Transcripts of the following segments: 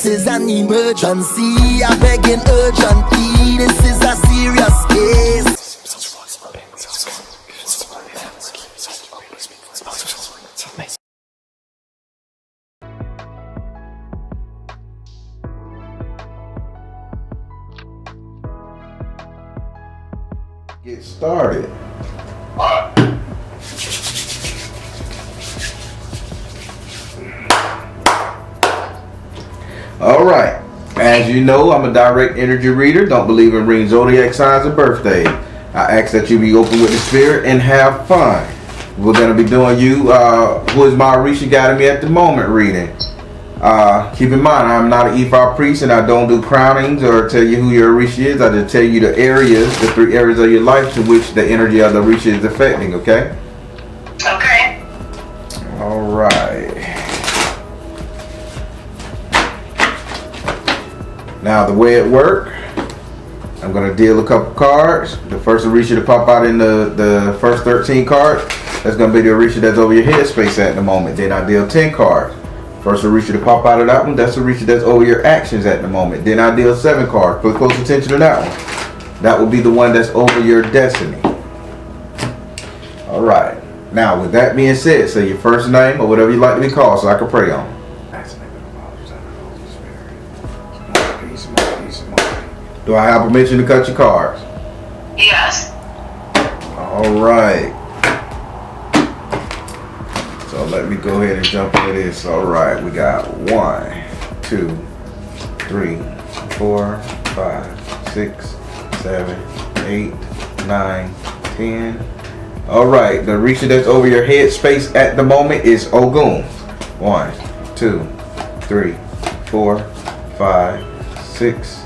is an emergency. I begging urgently. This is a serious case. Get started. All right. As you know, I'm a direct energy reader. Don't believe in reading zodiac signs or birthday. I ask that you be open with the spirit and have fun. We're going to be doing who is my Orisha guiding me at the moment reading. Keep in mind, I'm not an Ifa priest and I don't do crownings or tell you who your Orisha is. I just tell you the three areas of your life to which the energy of the Orisha is affecting, okay? Okay. All right. Now, the way it works, I'm going to deal a couple cards. The first Orisha to pop out in the first 13 cards, that's going to be the Orisha that's over your headspace at the moment. Then I deal 10 cards. First Orisha to pop out of that one, that's the Orisha that's over your actions at the moment. Then I deal 7 cards. Pay close attention to that one. That will be the one that's over your destiny. Alright. Now, with that being said, say your first name or whatever you like to be called so I can pray on. Do I have permission to cut your cards? Yes. Alright. So let me go ahead and jump into this. Alright, we got 1, 2, 3, 4, 5, 6, 7, 8, 9, 10. Alright, the Orisha that's over your head space at the moment is Ogun. 1, 2, 3, 4, 5, 6.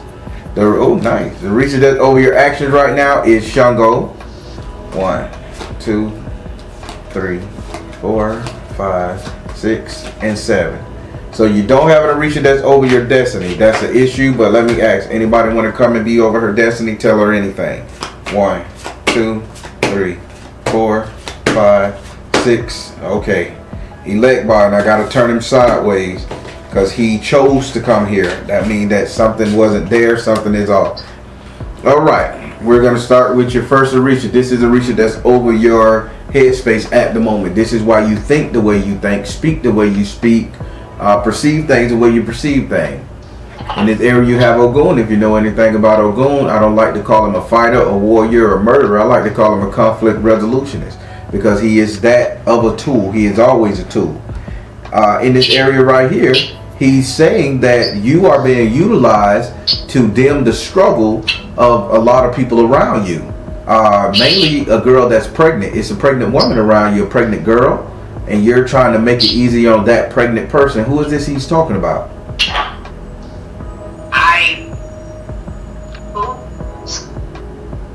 Oh, nice. The Orisha that's over your actions right now is Shango. 1, 2, 3, 4, 5, 6, and 7. So you don't have an Orisha that's over your destiny. That's an issue, but let me ask. Anybody want to come and be over her destiny? Tell her anything. 1, 2, 3, 4, 5, 6. Okay. Elect button. I got to turn him sideways because he chose to come here. That means that something wasn't there. Something is off. All right. We're going to start with your first Orisha. This is Orisha that's over your headspace at the moment. This is why you think the way you think, speak the way you speak, perceive things the way you perceive things. In this area you have Ogun. If you know anything about Ogun, I don't like to call him a fighter, a warrior, or a murderer. I like to call him a conflict resolutionist because he is that of a tool. He is always a tool. In this area right here, he's saying that you are being utilized to dim the struggle of a lot of people around you. Mainly a girl that's pregnant. It's a pregnant woman around you, a pregnant girl, and you're trying to make it easy on that pregnant person. Who is this he's talking about?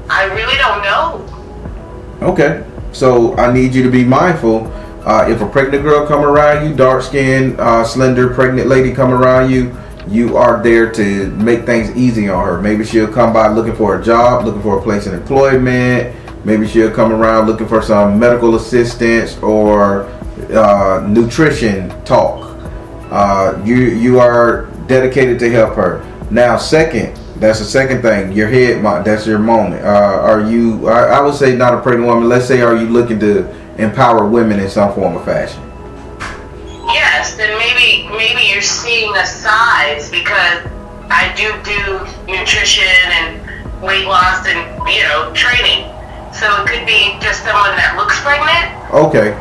I really don't know. Okay, so I need you to be mindful. If a pregnant girl come around you, dark-skinned, slender, pregnant lady come around you, you are there to make things easy on her. Maybe she'll come by looking for a job, looking for a place of employment. Maybe she'll come around looking for some medical assistance or nutrition talk. You are dedicated to help her. Now, that's the second thing. Your head, that's your moment. Are you? I would say not a pregnant woman. Let's say, are you looking to empower women in some form or fashion? Yes, then maybe you're seeing the signs because I do nutrition and weight loss and training. So it could be just someone that looks pregnant. Okay,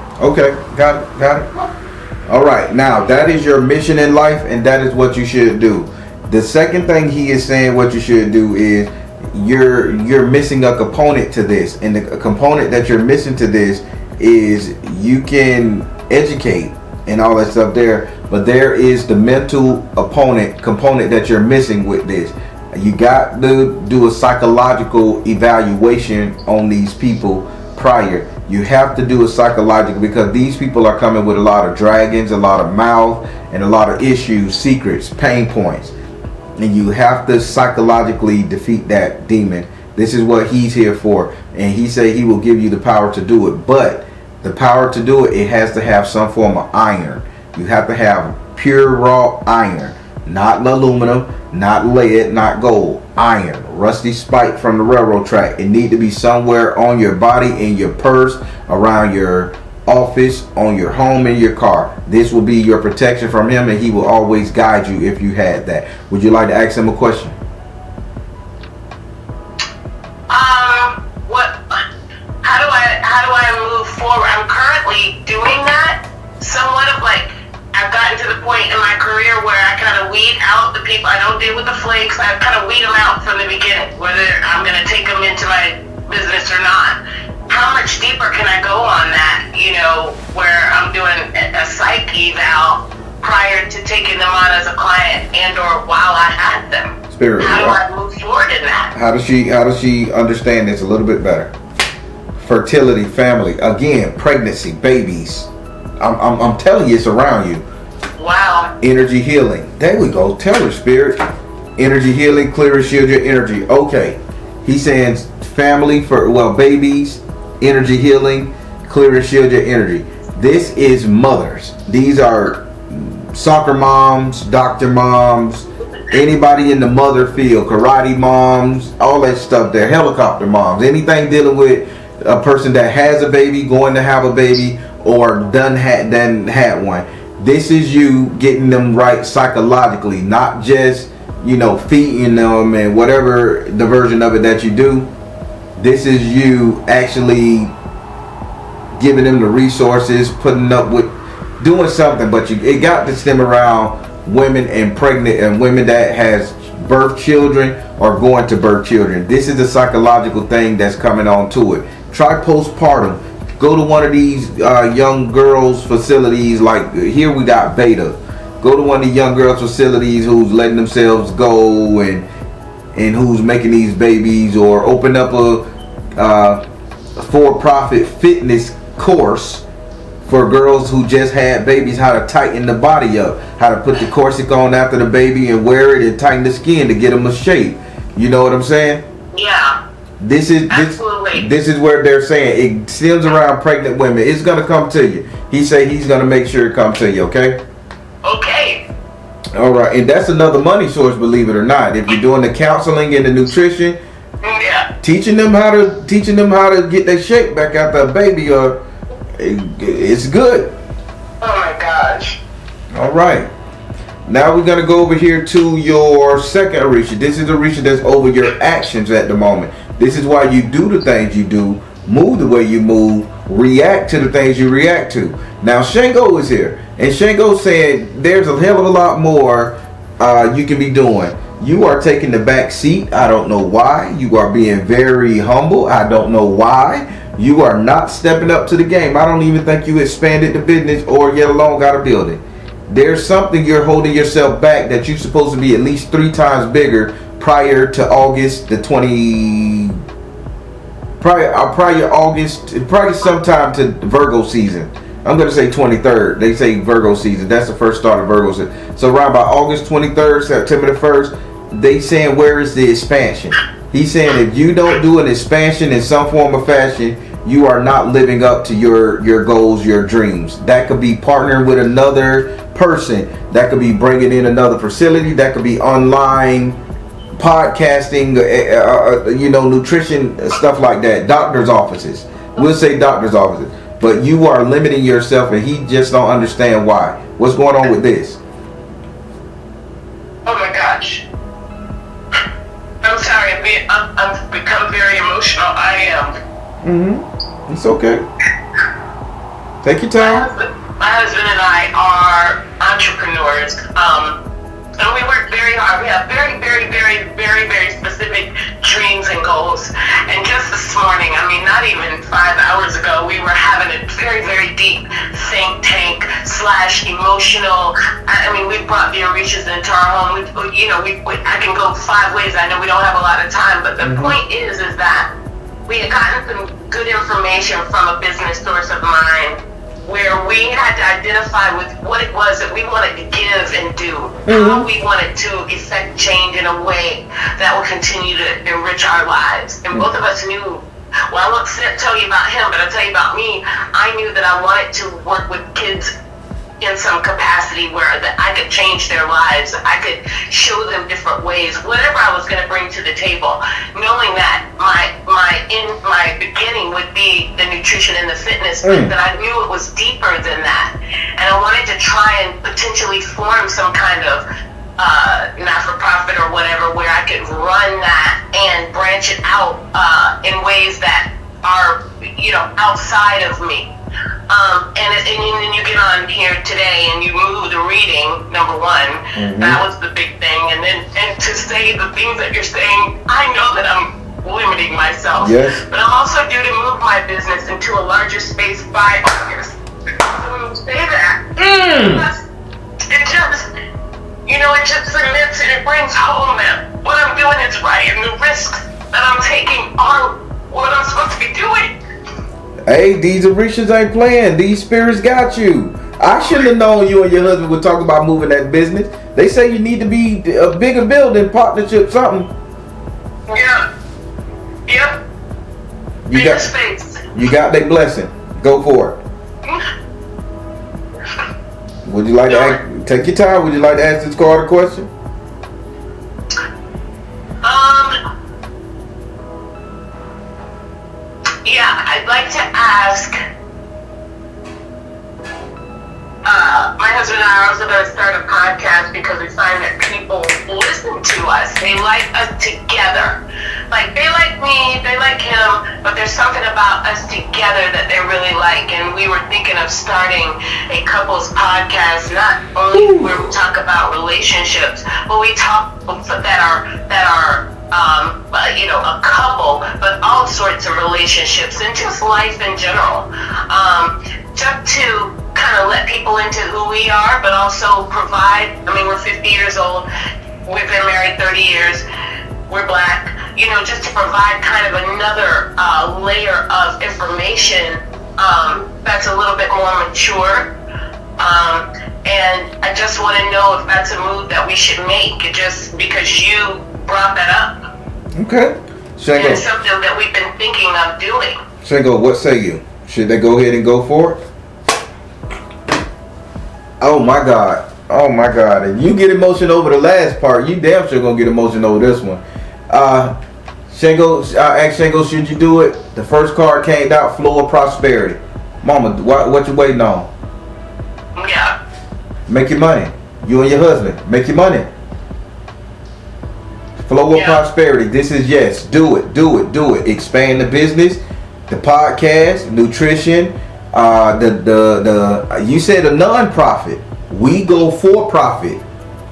got it. All right, now that is your mission in life, and that is what you should do. The second thing he is saying what you should do is you're missing a component to this, and the component that you're missing to this is you can educate and all that stuff there, but there is the mental component that you're missing with this. You got to do a psychological evaluation on these people prior. You have to do a psychological, because these people are coming with a lot of dragons, a lot of mouth, and a lot of issues, secrets, pain points. And you have to psychologically defeat that demon. This is what he's here for. And he said he will give you the power to do it. But the power to do it, it has to have some form of iron. You have to have pure raw iron. not aluminum, not lead, not gold. Iron, rusty spike from the railroad track. It need to be somewhere on your body, in your purse, around your office, on your home, in your car. This will be your protection from him, and he will always guide you if you had that. Would you like to ask him a question? How do I move forward? I'm currently doing that. Somewhat of like, I've gotten to the point in my career where I kind of weed out the people. I don't deal with the flakes. I kind of weed them out from the beginning, whether I'm going to take them into my business or not. How much deeper can I go on that, where I'm doing a psych eval prior to taking them on as a client and or while I had them? Spirit. How do I move forward in that? How does she understand this a little bit better? Fertility, family, again, pregnancy, babies. I'm telling you, it's around you. Wow. Energy healing. There we go. Tell her, Spirit. Energy healing, clear and shield your energy. Okay. He's saying family babies, energy healing, clear and shield your energy. This is mothers. These are soccer moms, doctor moms, anybody in the mother field, karate moms, all that stuff there, helicopter moms, anything dealing with a person that has a baby, going to have a baby, or done had one. This is you getting them right psychologically, not just feeding them and whatever the version of it that you do. This is you actually giving them the resources, putting up with doing something. But it got to stem around women and pregnant and women that has birth children or going to birth children. This is a psychological thing that's coming on to it. Try postpartum. Go to one of these young girls facilities, like here we got Beta. Go to one of the young girls facilities who's letting themselves go and who's making these babies, or open up a for-profit fitness course for girls who just had babies, how to tighten the body up, how to put the corset on after the baby and wear it and tighten the skin to get them a shape. You know what I'm saying? Yeah. This is where they're saying it stems around pregnant women. It's gonna come to you. He say he's gonna make sure it comes to you. Okay. Okay. All right, and that's another money source, believe it or not. If you're doing the counseling and the nutrition, yeah, teaching them how to get their shape back after a baby, it's good. Oh my gosh. All right. Now we're going to go over here to your second Orisha. This is Orisha that's over your actions at the moment. This is why you do the things you do, move the way you move, react to the things you react to. Now Shango is here. And Shango said there's a hell of a lot more you can be doing. You are taking the back seat. I don't know why. You are being very humble. I don't know why. You are not stepping up to the game. I don't even think you expanded the business or yet alone got a building. There's something you're holding yourself back that you're supposed to be at least 3 times bigger prior to August the 20. Prior August, probably sometime to Virgo season. I'm going to say 23rd. They say Virgo season. That's the first start of Virgo season. So around by August 23rd, September the 1st, they saying where is the expansion? He's saying if you don't do an expansion in some form of fashion, you are not living up to your goals, your dreams. That could be partnering with another person. That could be bringing in another facility. That could be online podcasting, nutrition, stuff like that. Doctor's offices. We'll say doctor's offices. But you are limiting yourself, and he just don't understand why. What's going on with this? Oh my gosh. I'm sorry. I've become very emotional. I am. It's okay. Take your time. My husband and I are entrepreneurs. And we work very hard. We have very, very, very, very, very specific dreams and goals. And just this morning, not even 5 hours ago, we were having a very, very deep think tank / emotional. We brought the Orishas into our home. I can go 5 ways. I know we don't have a lot of time, but the point is that we had gotten some good information from a business source of mine, where we had to identify with what it was that we wanted to give and do, how we wanted to effect change in a way that will continue to enrich our lives. And both of us knew, well, I won't tell you about him, but I'll tell you about me. I knew that I wanted to work with kids in some capacity where that I could change their lives. I could show them different ways, whatever I was going to bring to the table, knowing that my beginning would be the nutrition and the fitness, but that I knew it was deeper than that. And I wanted to try and potentially form some kind of not-for-profit or whatever where I could run that and branch it out in ways that are, outside of me. And then you get on here today and you move the reading, number one. That was the big thing. And to say the things that you're saying, I know that I'm limiting myself. Yes. But I'm also due to move my business into a larger space by August. So when you say that, it just cements and it brings home that what I'm doing is right and the risks that I'm taking are what I'm supposed to be doing. Hey, these Orishas ain't playing. These spirits got you. I shouldn't have known you and your husband would talk about moving that business. They say you need to be a bigger building, partnership, something. Yeah. Yep. Bigger space. You got their blessing. Go for it. Would you like to take your time? Would you like to ask this card a question? Yeah, I'd like to ask. My husband and I are also going to start a podcast because we find that people listen to us. They like us together. Like, they like me, they like him, but there's something about us together that they really like. And we were thinking of starting a couples podcast, not only where we talk about relationships, but we talk that are a couple, but all sorts of relationships and just life in general. Just to kind of let people into who we are, but also provide. I mean, we're 50 years old. We've been married 30 years. We're Black. Just to provide kind of another layer of information that's a little bit more mature. And I just want to know if that's a move that we should make, just because you brought that up. Okay. Shango. And it's something that we've been thinking of doing. Shango, what say you? Should they go ahead and go for it? Oh my God. And you get emotion over the last part, you damn sure gonna get emotion over this one. Shango, ask Shango, should you do it? The first card came out, flow of prosperity. Mama, what you waiting on? Yeah. Make your money. You and your husband, make your money. Flow of prosperity. This is yes. Do it. Expand the business, the podcast, nutrition. You said a non-profit. We go for profit.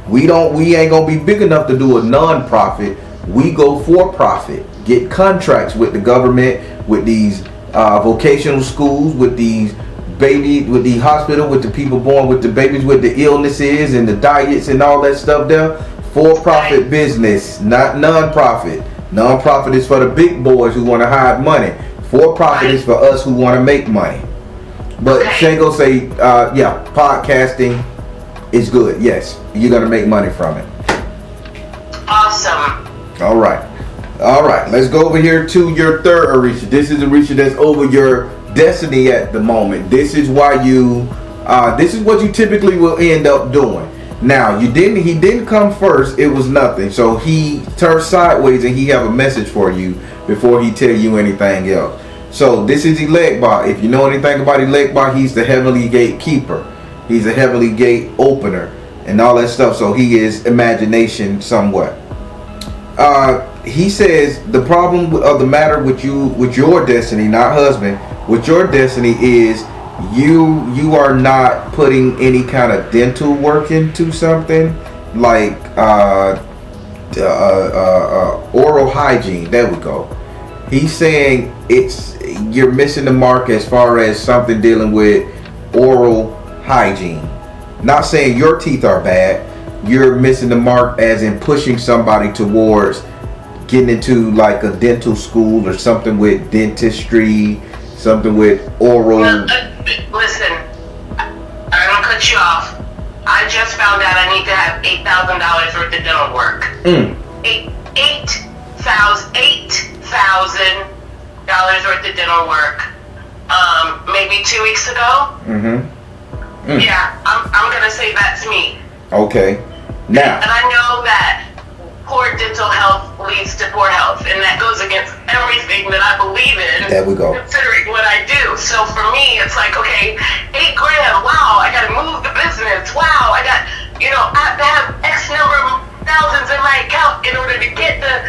We ain't gonna be big enough to do a non-profit. We go for profit. Get contracts with the government, with these vocational schools, with these with the hospital, with the people born with the babies with the illnesses and the diets and all that stuff there. For-profit business, not non-profit. Non-profit is for the big boys who want to hide money. For-profit is for us who want to make money. But Shango say, podcasting is good. Yes, you're going to make money from it. Awesome. All right. Let's go over here to your third Orisha. This is Orisha that's over your destiny at the moment. This is why this is what you typically will end up doing. Now, he didn't come first. It was nothing. So he turned sideways and he have a message for you before he tell you anything else. So this is Elegba. If you know anything about Elegba, he's the heavenly gate keeper. He's a heavenly gate opener and all that stuff. So he is imagination somewhat. He says the problem of the matter with your destiny, not husband, with your destiny is you are not putting any kind of dental work into something like oral hygiene. There we go. He's saying you're missing the mark as far as something dealing with oral hygiene. Not saying your teeth are bad. You're missing the mark as in pushing somebody towards getting into like a dental school or something with dentistry, something with oral. Listen, I'm gonna cut you off. I just found out I need to have $8,000 worth of dental work. $8,000 worth of dental work. Maybe 2 weeks ago. Yeah, I'm gonna say that's me. Okay. Now. And I know that poor dental health leads to poor health, and that goes against everything that I believe in. There we go. Considering what I do. So for me, it's like, okay, $8,000. Wow, I gotta move the business. Wow, I got, I have to have X number of thousands in my account in order to get the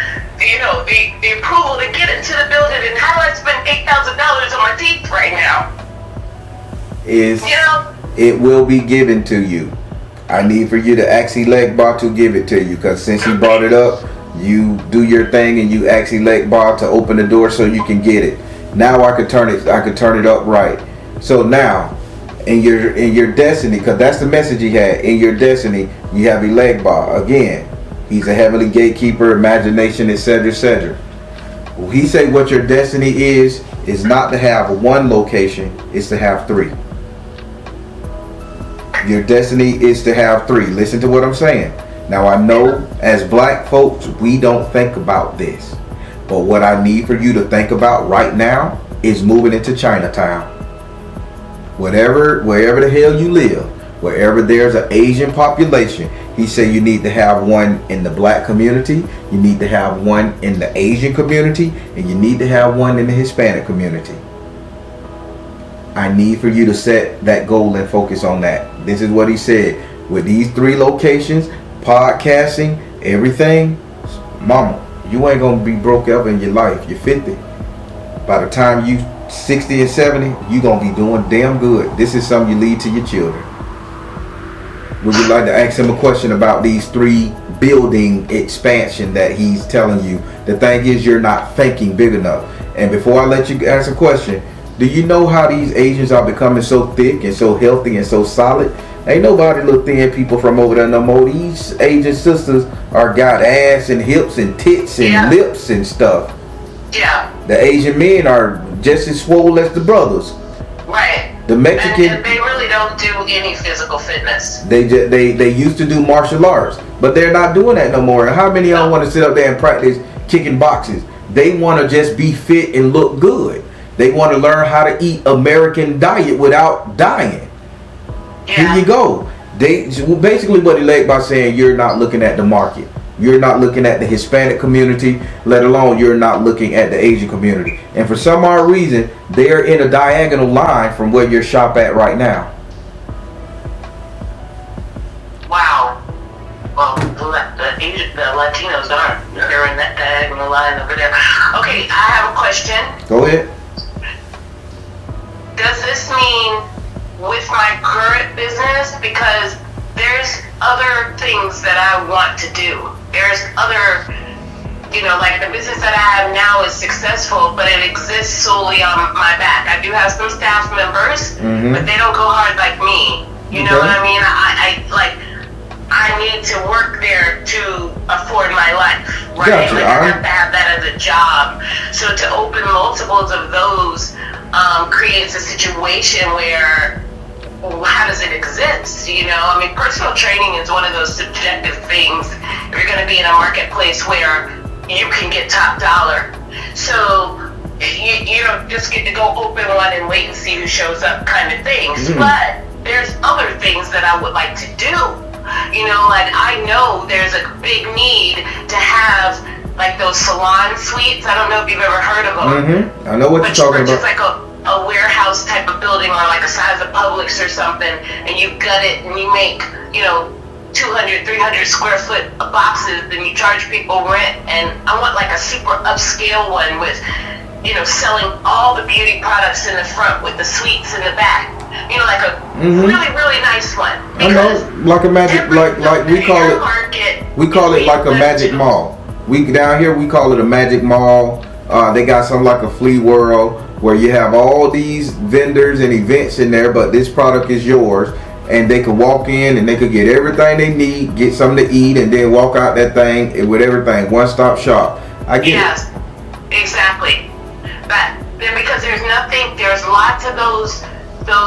approval to get into the building. And how do I spend $8,000 on my teeth right now? It will be given to you. I need for you to ask Bar to give it to you, because since he brought it up, you do your thing and you ask Bar to open the door so you can get it. Now I could turn it up right. So now in your destiny, because that's the message he had. In your destiny, you have Bar. Again, he's a heavenly gatekeeper, imagination, etc., etc. Well, he said what your destiny is not to have one location, it's to have 3. Your destiny is to have 3. Listen to what I'm saying. Now I know as black folks, we don't think about this. But what I need for you to think about right now is moving into Chinatown. Wherever the hell you live, wherever there's an Asian population, he said you need to have one in the black community, you need to have one in the Asian community, and you need to have one in the Hispanic community. I need for you to set that goal and focus on that. This is what he said. With these 3 locations, podcasting, everything, mama, you ain't going to be broke up in your life. You're 50. By the time you 60 and 70, you're going to be doing damn good. This is something you leave to your children. Would you like to ask him a question about these 3 building expansion that he's telling you? The thing is, you're not thinking big enough. And before I let you ask a question, do you know how these Asians are becoming so thick and so healthy and so solid? Ain't nobody little thin people from over there no more. These Asian sisters are got ass and hips and tits and lips and stuff. Yeah. The Asian men are just as swole as the brothers. Right. The Mexican, and they really don't do any physical fitness. They used to do martial arts, but they're not doing that no more. And how many of them want to sit up there and practice kicking boxes? They want to just be fit and look good. They want to learn how to eat American diet without dying. Yeah. Here you go. Basically what he led by saying you're not looking at the market. You're not looking at the Hispanic community, let alone you're not looking at the Asian community. And for some odd reason, they're in a diagonal line from where you're shop at right now. Wow. Well, the Latinos aren't. They're in that diagonal line over there. Okay, I have a question. Go ahead. Does this mean with my current business, because there's other things that I want to do. There's other, like the business that I have now is successful, but it exists solely on my back. I do have some staff members, but they don't go hard like me. You know what I mean? I need to work there to afford my life, right? Gotcha. I have to have that as a job. So to open multiples of those creates a situation where, how does it exist? Personal training is one of those subjective things. If you're going to be in a marketplace where you can get top dollar, so you don't just get to go open one and wait and see who shows up kind of things. But there's other things that I would like to do. I know there's a big need to have like those salon suites. I don't know if you've ever heard of them. I know what you're talking about. Just like a warehouse type of building, or like a size of Publix or something, and you gut it and you make 200, 300 square foot boxes, and you charge people rent. And I want like a super upscale one with selling all the beauty products in the front with the suites in the back. Like a really, really nice one. I know, like a magic, like we call it like a magic mall. Down here we call it a magic mall. They got something like a flea world where you have all these vendors and events in there, but this product is yours, and they could walk in and they could get everything they need, get something to eat, and then walk out that thing with everything. One-stop shop. I get it. Exactly. But then, because there's lots of those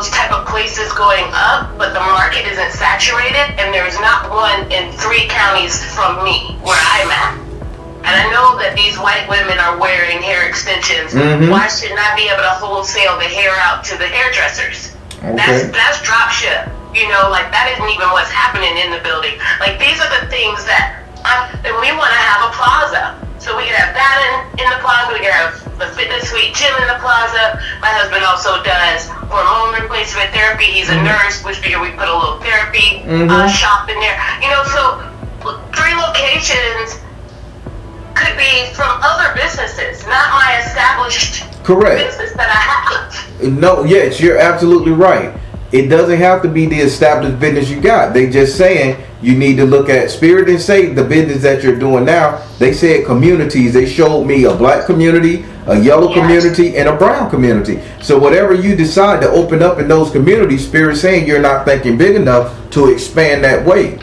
type of places going up, but the market isn't saturated, and there's not one in 3 counties from me where I'm at. And I know that these white women are wearing hair extensions. Why shouldn't I be able to wholesale the hair out to the hairdressers? Okay. That's drop ship. like that isn't even what's happening in the building. Like these are the things that we want to have a plaza. So we can have that in the plaza. We can have the fitness suite gym in the plaza. My husband also does hormone replacement therapy. He's a nurse, which we put a little therapy shop in there. So 3 locations could be from other businesses, not my established business that I have. No, yes, you're absolutely right. It doesn't have to be the established business you got. They just saying you need to look at Spirit and say the business that you're doing now. They said communities. They showed me a black community, a yellow community, and a brown community. So whatever you decide to open up in those communities, Spirit saying you're not thinking big enough to expand that way.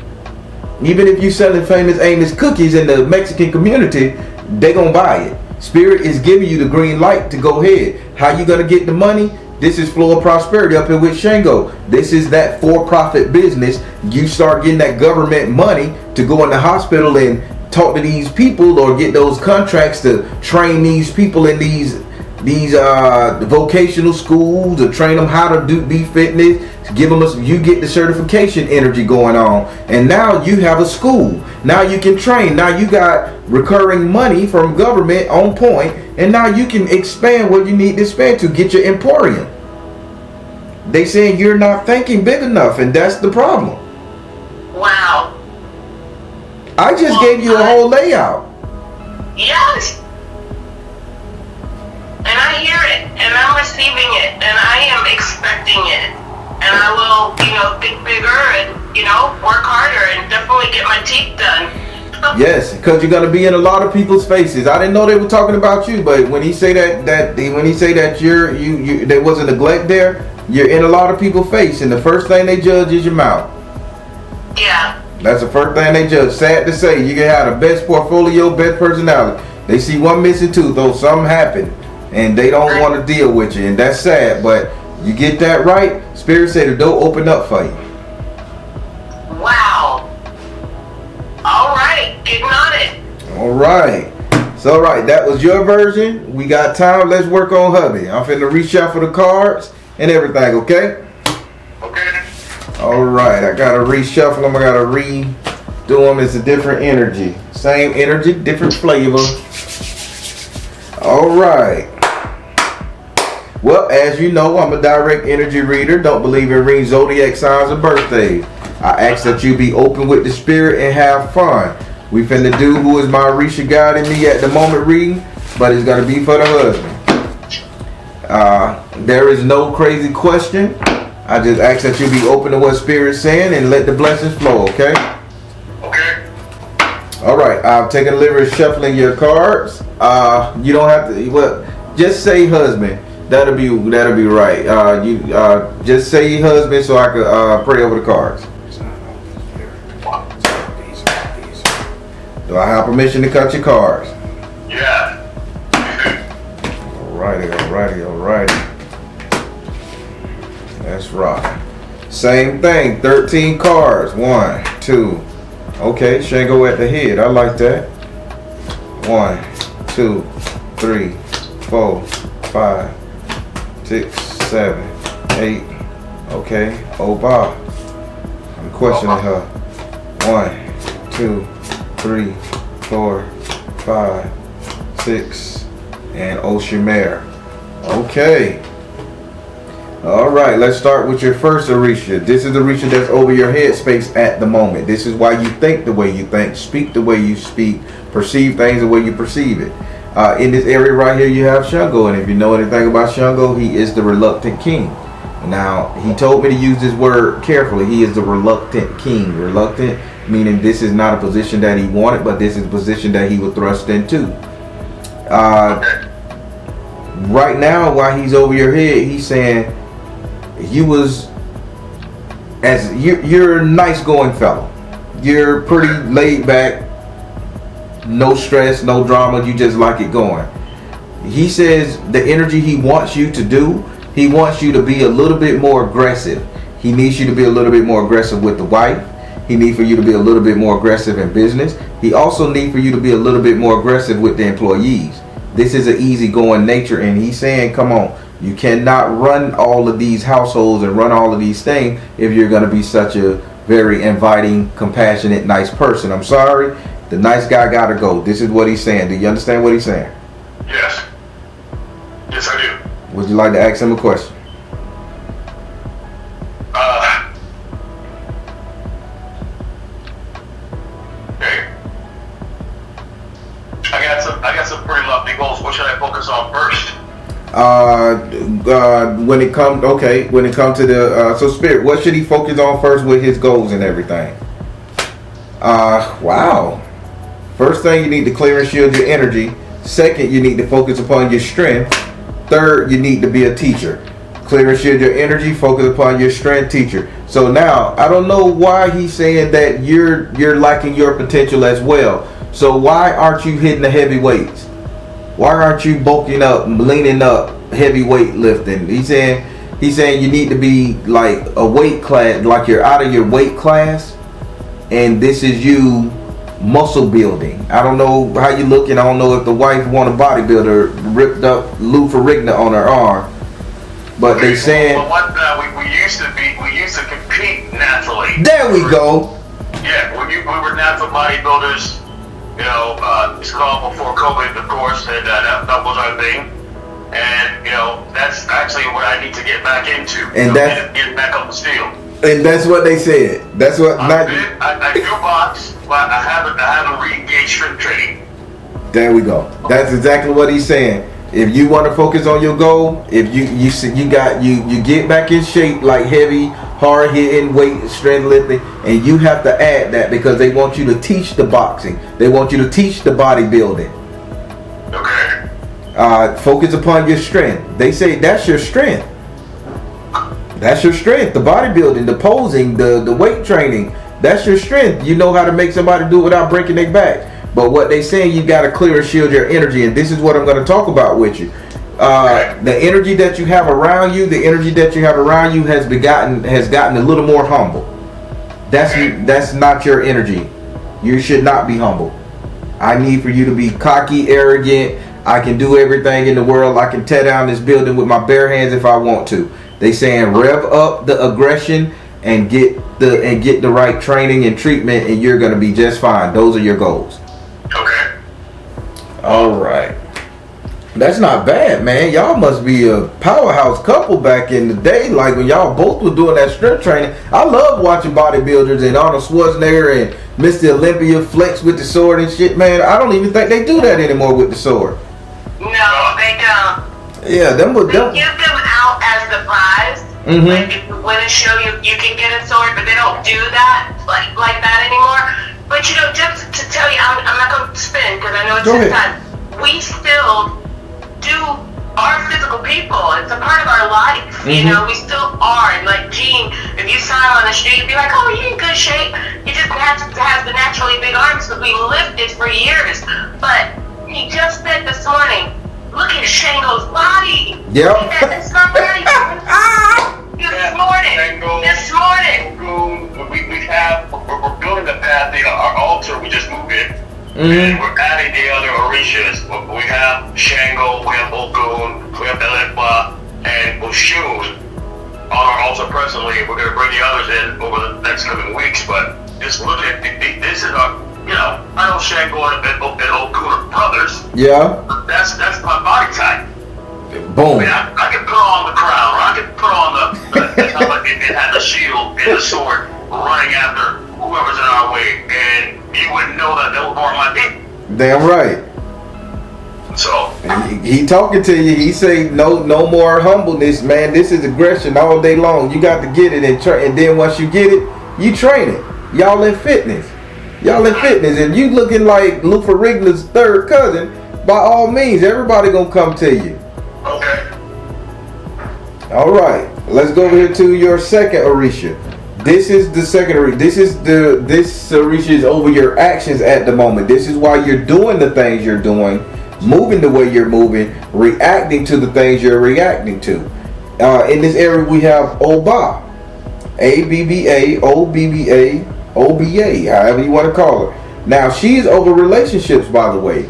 Even if you're selling Famous Amos cookies in the Mexican community, they gonna buy it. Spirit is giving you the green light to go ahead. How you gonna get the money? This is Flow of Prosperity up here with Shango. This is that for-profit business. You start getting that government money to go in the hospital and talk to these people or get those contracts to train these people in these vocational schools, or train them how to be fitness. Give them you get the certification energy going on, and now you have a school. Now you can train. Now you got recurring money from government on point, and now you can expand what you need to expand to get your emporium. They saying you're not thinking big enough, and that's the problem. Wow. I just gave you a whole layout. Yes. And I hear it, and I'm receiving it, and I am expecting it. And I will, think bigger and, work harder and definitely get my teeth done. Yes, because you're gonna be in a lot of people's faces. I didn't know they were talking about you, but when he say that there was a neglect there, you're in a lot of people's face, and the first thing they judge is your mouth. Yeah. That's the first thing they judge. Sad to say, you can have the best portfolio, best personality. They see one missing tooth, though something happened, and they don't want to deal with you, and that's sad. But you get that right, Spirit said the door open up for you. Wow. All right, getting on it. All right. So, all right, that was your version. We got time. Let's work on hubby. I'm finna reshuffle the cards and everything, okay? Okay. All right, I gotta reshuffle them. I gotta redo them. It's a different energy. Same energy, different flavor. All right. Well, as you know, I'm a direct energy reader. Don't believe in reading zodiac signs or birthdays. I ask that you be open with the spirit and have fun. We finna do who is my Risha guiding me at the moment reading, but it's gonna be for the husband. There is no crazy question. I just ask that you be open to what Spirit's saying and let the blessings flow, okay? Okay. All right, I've taken a liberty shuffling your cards. You don't have to, well, just say husband. That'll be right. Just say husband so I could pray over the cards. Do I have permission to cut your cards? Yeah. Alrighty. Let's rock. Same thing, 13 cards. 1, 2. Okay, Shango at the head. I like that. 1, 2, 3, 4, 5, 6, 7, 8. Okay, Oba. I'm questioning her. 1, 2, 3, 4, 5, 6, and Oshimare. Okay. All right, let's start with your first Orisha. This is the Orisha that's over your head space at the moment. This is why you think the way you think, speak the way you speak, perceive things the way you perceive it. In this area right here, you have Shango, and if you know anything about Shango, he is the reluctant king. Now, he told me to use this word carefully. He is the reluctant king. Reluctant meaning this is not a position that he wanted, but this is a position that he was thrust into. Right now, while he's over your head, he's saying you're a nice going fellow. You're pretty laid back, no stress, no drama. You just like it going. He says the energy he wants you to do, he wants you to be a little bit more aggressive. He needs you to be a little bit more aggressive with the wife. He needs for you to be a little bit more aggressive in business. He also needs for you to be a little bit more aggressive with the employees. This is an easygoing nature, and he's saying, come on, you cannot run all of these households and run all of these things if you're going to be such a very inviting, compassionate, nice person. I'm sorry, the nice guy got to go. This is what he's saying. Do you understand what he's saying? Yes. Yes, I do. Would you like to ask him a question? Okay. I got some pretty lofty goals. What should I focus on first? When it comes to the so Spirit, what should he focus on first with his goals and everything? Wow. First thing, you need to clear and shield your energy. Second, you need to focus upon your strength. Third, you need to be a teacher. Clear and shield your energy, focus upon your strength, teacher. So now, I don't know why he's saying that you're lacking your potential as well. So why aren't you hitting the heavy weights? Why aren't you bulking up, leaning up, heavy weight lifting? He's saying you need to be like a weight class, like you're out of your weight class, and this is you muscle building. I don't know how you looking. I don't know if the wife want a bodybuilder ripped up loofah rigna on her arm, but they saying we used to compete naturally. There we go. Yeah, we were natural bodybuilders. You know, it's called before COVID, of course, and that was our thing. And, you know, that's actually what I need to get back into. And get back up the steel. And that's what they said. That's what I do box, but I haven't re-engaged strength training. There we go. That's exactly what he's saying. If you want to focus on your goal, if you get back in shape, like heavy, hard hitting, weight, strength lifting, and you have to add that because they want you to teach the boxing. They want you to teach the bodybuilding. Okay. Focus upon your strength. They say that's your strength. That's your strength. The bodybuilding, the posing, the weight training. That's your strength. You know how to make somebody do it without breaking their back. But what they saying, you got to clear and shield your energy, and this is what I'm going to talk about with you. The energy that you have around you, has gotten a little more humble. That's not your energy. You should not be humble. I need for you to be cocky, arrogant. I can do everything in the world. I can tear down this building with my bare hands if I want to. They saying rev up the aggression and get the right training and treatment, and you're going to be just fine. Those are your goals. Okay. All right. That's not bad, man. Y'all must be a powerhouse couple back in the day, like when y'all both were doing that strength training. I love watching bodybuilders and Arnold Schwarzenegger and Mr. Olympia flex with the sword and shit, man. I don't even think they do that anymore with the sword. No, they don't. Yeah, them would They give them out as the prize. Mm-hmm. Like if you win a show, you can get a sword, but they don't do that like that anymore. But you know, just to tell you, I'm not going to spin because I know it's just time. We still do our physical people. It's a part of our life. Mm-hmm. You know, we still are. And like Gene, if you saw him on the street, you'd be like, oh, you're in good shape. He just has the naturally big arms because we lifted for years. But he just said this morning, look at Shango's body. Yep. It's not very This morning. We're building the path, our altar, we just moved it. Mm-hmm. And we're adding the other Orishas. We have Shango, we have Ogun, we have Elekba, and Oshun on our altar presently. We're going to bring the others in over the next coming weeks, but just look at this is our, you know, I know Shango and Ogun are brothers. Yeah. That's my body type. Boom. I mean, I can put on the crown, or I can put on it had the shield and the sword running after whoever's in our way, and you wouldn't know that they were part of my people. Damn right. So he talking to you. He say no more humbleness, man. This is aggression all day long. You got to get it and then once you get it, you train it. Y'all in fitness. And you looking like Lufa Rigler's third cousin. By all means, everybody gonna come to you. okay. All right, let's go over here to your second Orisha. This is the second Orisha. This Orisha is over your actions at the moment. This is why you're doing the things you're doing, moving the way you're moving, reacting to the things you're reacting to. In this area, we have Oba, ABBA, OBBA, OBA, however you want to call her. Now, she's over relationships, by the way.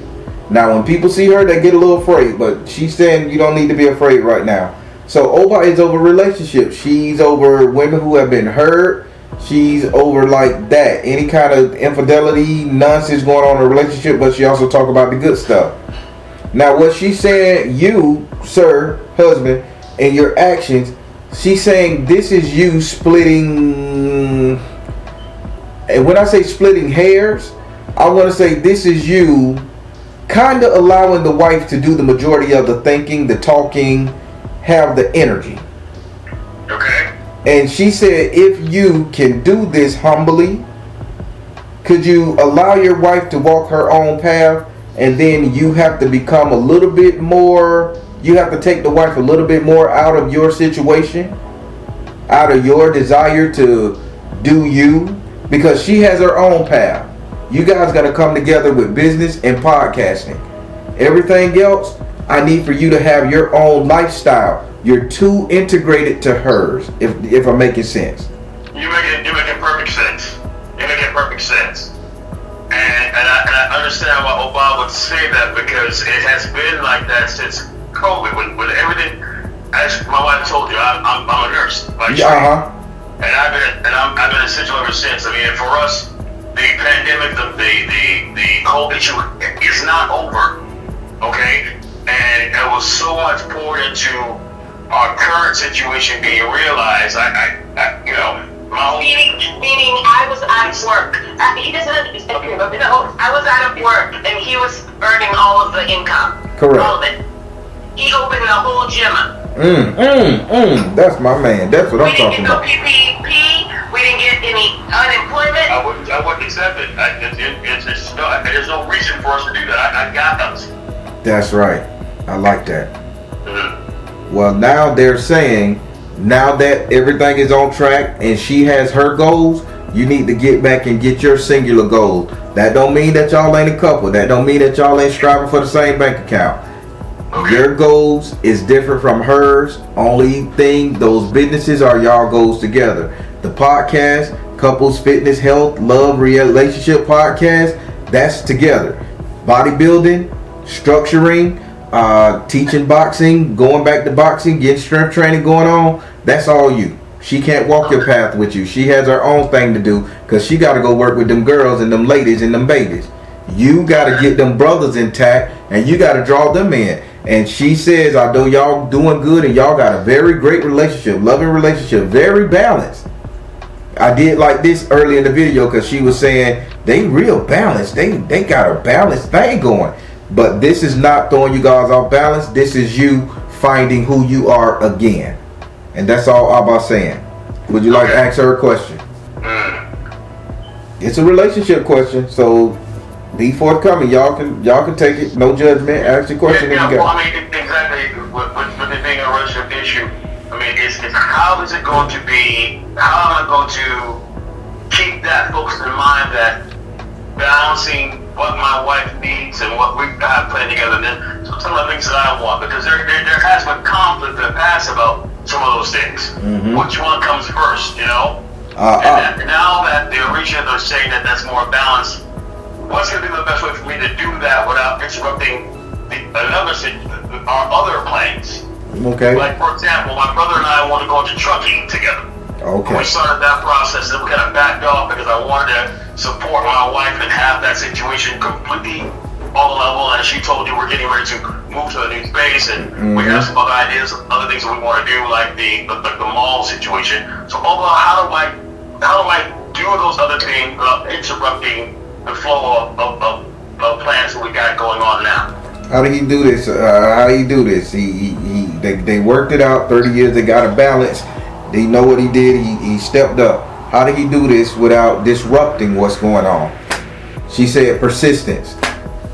Now, when people see her, they get a little afraid, but she's saying you don't need to be afraid right now. So Oba is over relationships. She's over women who have been hurt. She's over like that. Any kind of infidelity, nonsense going on in a relationship, but she also talk about the good stuff. Now, what she's saying, you, sir, husband, and your actions, she's saying this is you splitting, and when I say splitting hairs, I want to say this is you kind of allowing the wife to do the majority of the thinking, the talking, have the energy. Okay. And she said, if you can do this humbly, could you allow your wife to walk her own path, and then you have to become a little bit more, you have to take the wife a little bit more out of your situation, out of your desire to do you, because she has her own path. You guys got to come together with business and podcasting. Everything else, I need for you to have your own lifestyle. You're too integrated to hers, if I'm making sense. You're making perfect sense. You're making perfect sense. And I understand why Obama would say that, because it has been like that since COVID. When everything, as my wife told you, I'm a nurse by trade. And I've been essential ever since. I mean, for us, the pandemic, the whole issue is not over. Okay, and there was so much poured into our current situation being realized. I my whole Meaning I was out of work. He doesn't understand. I was out of work and he was earning all of the income. Correct. All of it. He opened the whole gym. That's my man. That's what I'm talking about. We didn't get no PPP. We didn't get any unemployment. I wouldn't accept it. There's no reason for us to do that. I got us. That's right. I like that. Well, now they're saying, now that everything is on track and she has her goals, you need to get back and get your singular goals. That don't mean that y'all ain't a couple. That don't mean that y'all ain't striving for the same bank account. Your goals is different from hers. Only thing, those businesses are y'all goals together. The podcast, Couples Fitness, Health, Love, Relationship Podcast, that's together. Bodybuilding, structuring, teaching boxing, going back to boxing, getting strength training going on, that's all you. She can't walk your path with you. She has her own thing to do, because she got to go work with them girls and them ladies and them babies. You got to get them brothers intact, and you got to draw them in. And she says, although y'all doing good and y'all got a very great relationship, loving relationship, very balanced. I did like this early in the video, because she was saying they real balanced. They got a balanced thing going. But this is not throwing you guys off balance. This is you finding who you are again. And that's all Abba's saying. Would you like to ask her a question? It's a relationship question, so be forthcoming. Y'all can take it. No judgment. Ask your question if you got. Well, I mean, exactly. With it being a relationship issue, I mean, it's how is it going to be? How am I going to keep that focused in mind, that balancing what my wife needs and what we have planned together, and then some of the things that I want, because there has been conflict in the past about some of those things. Which one comes first, you know? Now that the Orisha are saying that that's more balanced, what's going to be the best way for me to do that without interrupting our other plans? Okay. Like, for example, my brother and I want to go into trucking together. Okay. We started that process, and we kind of backed off because I wanted to support my wife and have that situation completely on the level. And she told you we're getting ready to move to a new space, and we have some other ideas, other things that we want to do, like the mall situation. So, how do I do those other things without interrupting the flow of plans that we got going on now? How do you do this? They worked it out. 30 years. They got a balance. They know what he did. He stepped up. How did he do this without disrupting what's going on? She said persistence.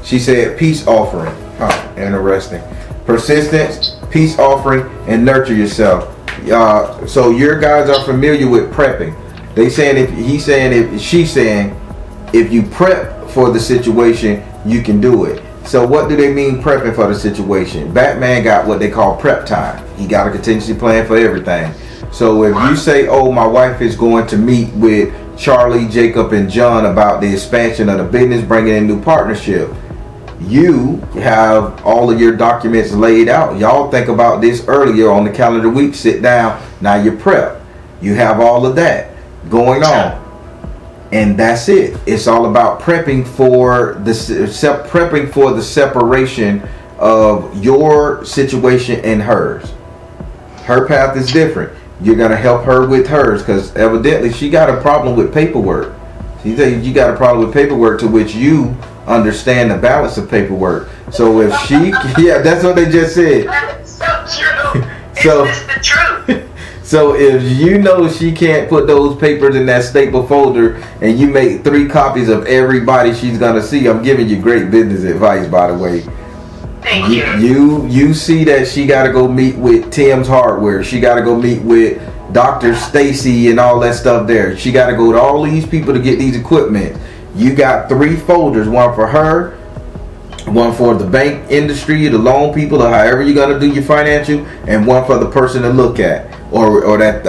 She said peace offering. Interesting. Persistence, peace offering, and nurture yourself. So your guys are familiar with prepping. She's saying if you prep for the situation, you can do it. So what do they mean prepping for the situation? Batman got what they call prep time. He got a contingency plan for everything. So if you say, oh, my wife is going to meet with Charlie, Jacob, and John about the expansion of the business, bringing in new partnership, You have all of your documents laid out. Y'all think about this earlier on the calendar week. Sit down. Now you prep. You have all of that going on. And that's it. It's all about prepping for the separation of your situation and hers. Her path is different. You're gonna help her with hers because evidently she got a problem with paperwork. She said you got a problem with paperwork, to which you understand the balance of paperwork. So if she, yeah, that's what they just said. That's so true. So- It's the truth. So if you know she can't put those papers in that staple folder and you make 3 copies of everybody she's gonna see, I'm giving you great business advice, by the way. Thank you. You see that she gotta go meet with Tim's Hardware. She gotta go meet with Dr. Stacy and all that stuff there. She gotta go to all these people to get these equipment. You got 3 folders, one for her, one for the bank industry, the loan people, or however you're gonna do your financial, and one for the person to look at. Or that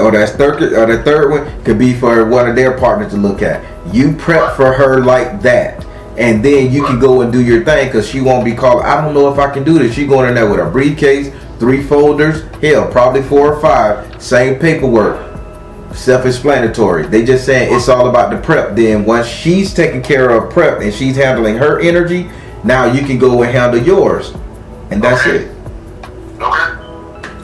third one could be for one of their partners to look at. You prep for her like that, and then you can go and do your thing, because she won't be calling. I don't know if I can do this. She going in there with a briefcase, 3 folders, hell, probably 4 or 5, same paperwork, self-explanatory. They just saying it's all about the prep. Then once she's taking care of prep and she's handling her energy, now you can go and handle yours, and that's it. Okay.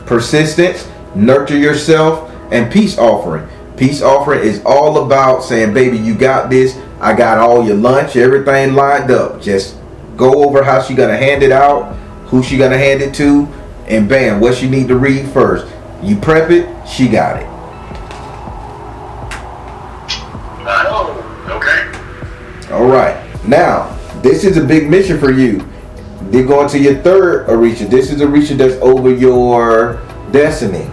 Persistence, nurture yourself, and peace offering. Peace offering is all about saying, baby, you got this. I got all your lunch, everything lined up. Just go over how she gonna hand it out, who she gonna hand it to, and bam, what she need to read first. You prep it, she got it. Okay. All right. Now, this is a big mission for you. They're going to your third Orisha. This is Orisha that's over your destiny.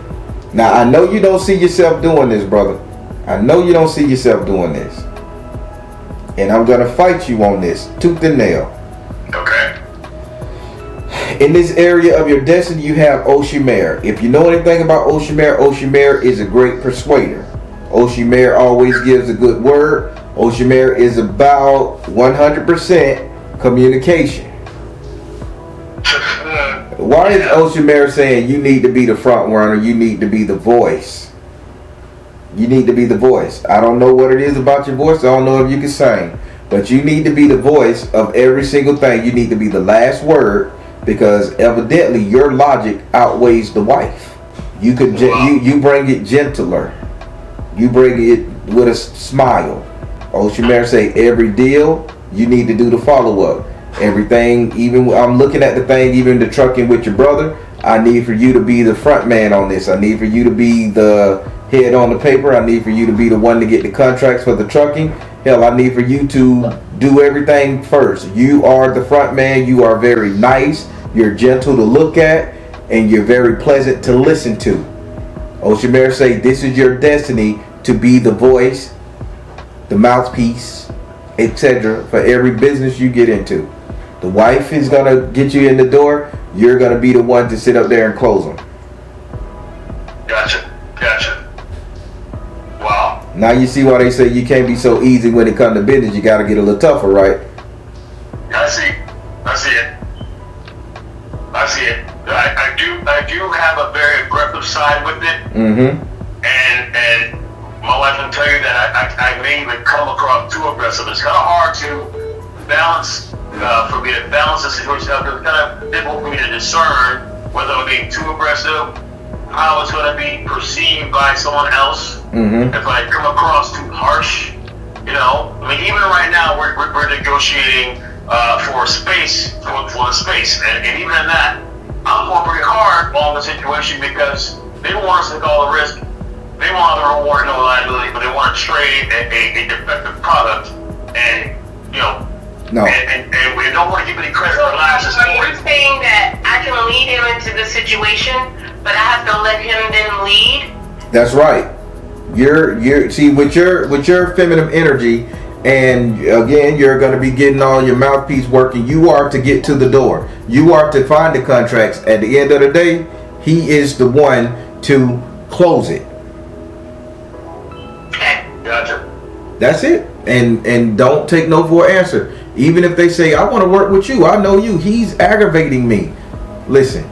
Now, I know you don't see yourself doing this, brother. I know you don't see yourself doing this. And I'm going to fight you on this, tooth and nail. Okay. In this area of your destiny, you have Oshimare. If you know anything about Oshimare, Oshimare is a great persuader. Oshimare always gives a good word. Oshimare is about 100% communication. Why is Oshimare saying you need to be the front runner? You need to be the voice. You need to be the voice. I don't know what it is about your voice. I don't know if you can sing. But you need to be the voice of every single thing. You need to be the last word, because evidently your logic outweighs the wife. You could you bring it gentler. You bring it with a smile. Oshimare say every deal you need to do the follow-up. Everything, even I'm looking at the thing, even the trucking with your brother, I need for you to be the front man on this. I need for you to be the head on the paper. I need for you to be the one to get the contracts for the trucking. Hell, I need for you to do everything first. You are the front man. You are very nice. You're gentle to look at, and you're very pleasant to listen to. Oshimare say this is your destiny, to be the voice, the mouthpiece, etc. for every business you get into. The wife is gonna get you in the door. You're gonna be the one to sit up there and close them. Gotcha. Wow. Now you see why they say you can't be so easy when it comes to business. You gotta get a little tougher, right? I see it. I do have a very aggressive side with it. Mm-hmm. And my wife can tell you that I may even come across too aggressive. It's kind of hard to balance, for me to balance the situation. It's kind of difficult for me to discern whether I'm being too aggressive, how it's going to be perceived by someone else. Mm-hmm. If I come across too harsh, you know. I mean, even right now we're negotiating for space, for the space, and even in that, I'm going pretty hard on the situation, because they don't want us to take all the risk. They want the reward, no liability, but they want to trade a defective product, and No. and we don't want to give any credit So for last. are you saying that I can lead him into the situation, but I have to let him then lead? That's right. You're see with your feminine energy, and again you're going to be getting all your mouthpiece working. You are to get to the door. You are to find the contracts. At the end of the day, he is the one to close it. Okay. Gotcha. That's it. And don't take no for an answer. Even if they say, I want to work with you, I know you, he's aggravating me. Listen,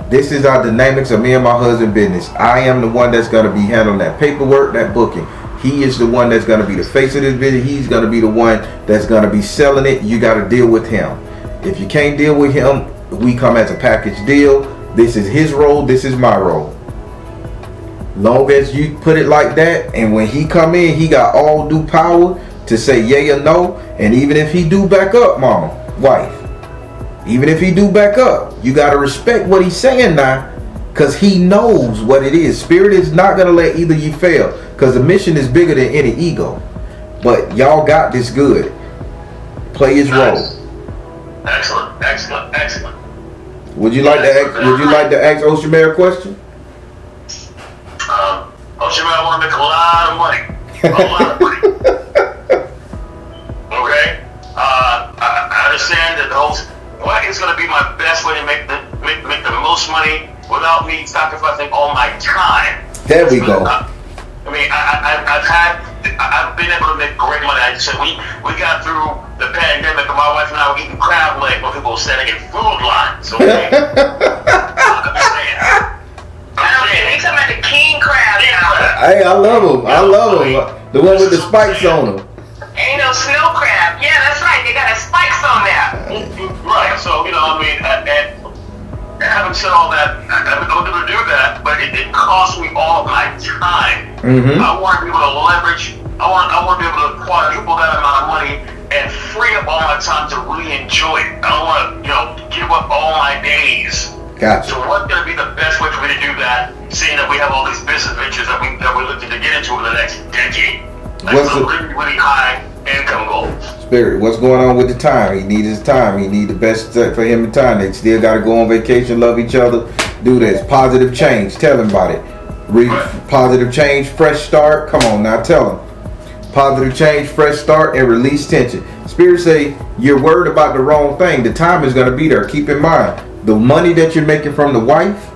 this is our dynamics of me and my husband business. I am the one that's going to be handling that paperwork, that booking. He is the one that's going to be the face of this business. He's going to be the one that's going to be selling it. You got to deal with him. If you can't deal with him, we come as a package deal. This is his role. This is my role. Long as you put it like that, and when he come in, he got all due power to say yay or no. And even if he do back up, mama, wife, even if he do back up, you got to respect what he's saying now, because he knows what it is. Spirit is not going to let either you fail, because the mission is bigger than any ego. But y'all got this good. Play his role. Excellent, excellent, excellent. Would you like to ask S.O.L a question? S.O.L, I want to make a lot of money. A lot of money. Okay? I understand that the whole, what is going to be my best way to make the most money without me sacrificing all my time? There we go. I mean, I've been able to make great money. I said we got through the pandemic, and my wife and I were eating crab leg when people were standing in food lines. Okay, He's talking about the king crab. Hey, I love him. I love him. The one with the spikes on him. Ain't no snow crab. Yeah, that's right. They got the spikes on there. Right. So I mean, having said all that, I'm able to do that, but it didn't cost me all of my time. Mm-hmm. I want to be able to leverage. I want to be able to quadruple that amount of money and free up all my time to really enjoy it. I don't want to, give up all my days. Gotcha. So what's going to be the best way for me to do that, seeing that we have all these business ventures that we're looking to get into in the next decade? That's a really, really high income goal. Spirit, what's going on with the time? He needs his time. He needs the best for him in time. They still got to go on vacation, love each other, do this. Positive change. Tell him about it. Positive change, fresh start. Come on now, tell him. Positive change, fresh start, and release tension. Spirit say you're worried about the wrong thing. The time is going to be there. Keep in mind, the money that you're making from the wife,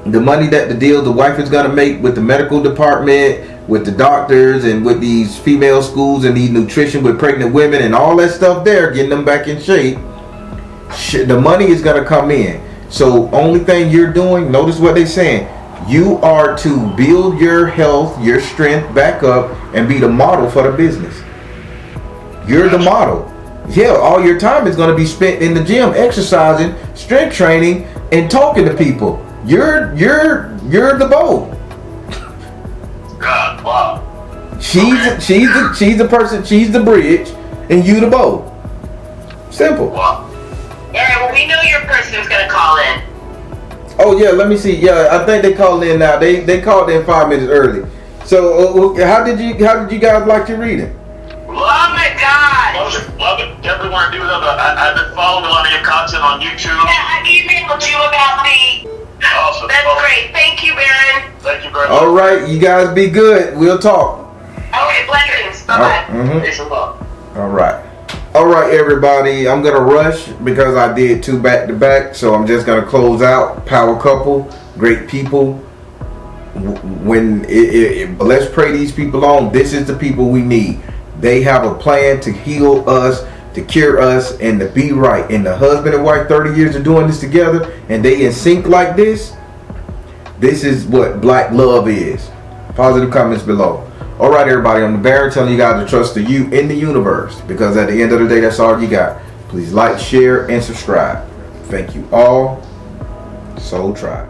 the money that the wife is going to make with the medical department, with the doctors, and with these female schools and these nutrition with pregnant women and all that stuff there, getting them back in shape, the money is going to come in. So only thing you're doing, notice what they're saying, you are to build your health, your strength back up and be the model for the business. You're the model. Yeah, all your time is going to be spent in the gym, exercising, strength training, and talking to people. You're the bow. God, wow. She's the person, she's the bridge, and you the bow. Simple. Wow. Yeah, well, we know your person's gonna call in. Oh yeah, let me see. Yeah, I think they called in now. They called in 5 minutes early. So how did you guys like your reading? Oh my God! Love it. Definitely want to do that. I've been following a lot of your content on YouTube. Yeah, I emailed you about the. Awesome. That's great. Thank you, Baron. Thank you very much. All right, you guys be good. We'll talk. Okay, blessings. Bye bye. Mm-hmm. Peace and love. All right, everybody. I'm gonna rush because I did 2 back to back, so I'm just gonna close out. Power couple, great people. When let's pray these people on. This is the people we need. They have a plan to heal us, to cure us, and to be right. And the husband and wife, 30 years of doing this together, and they in sync like this. This is what black love is. Positive comments below. All right, everybody. I'm the Baron telling you guys to trust the you in the universe, because at the end of the day, that's all you got. Please like, share, and subscribe. Thank you all. S.O.L Tribe.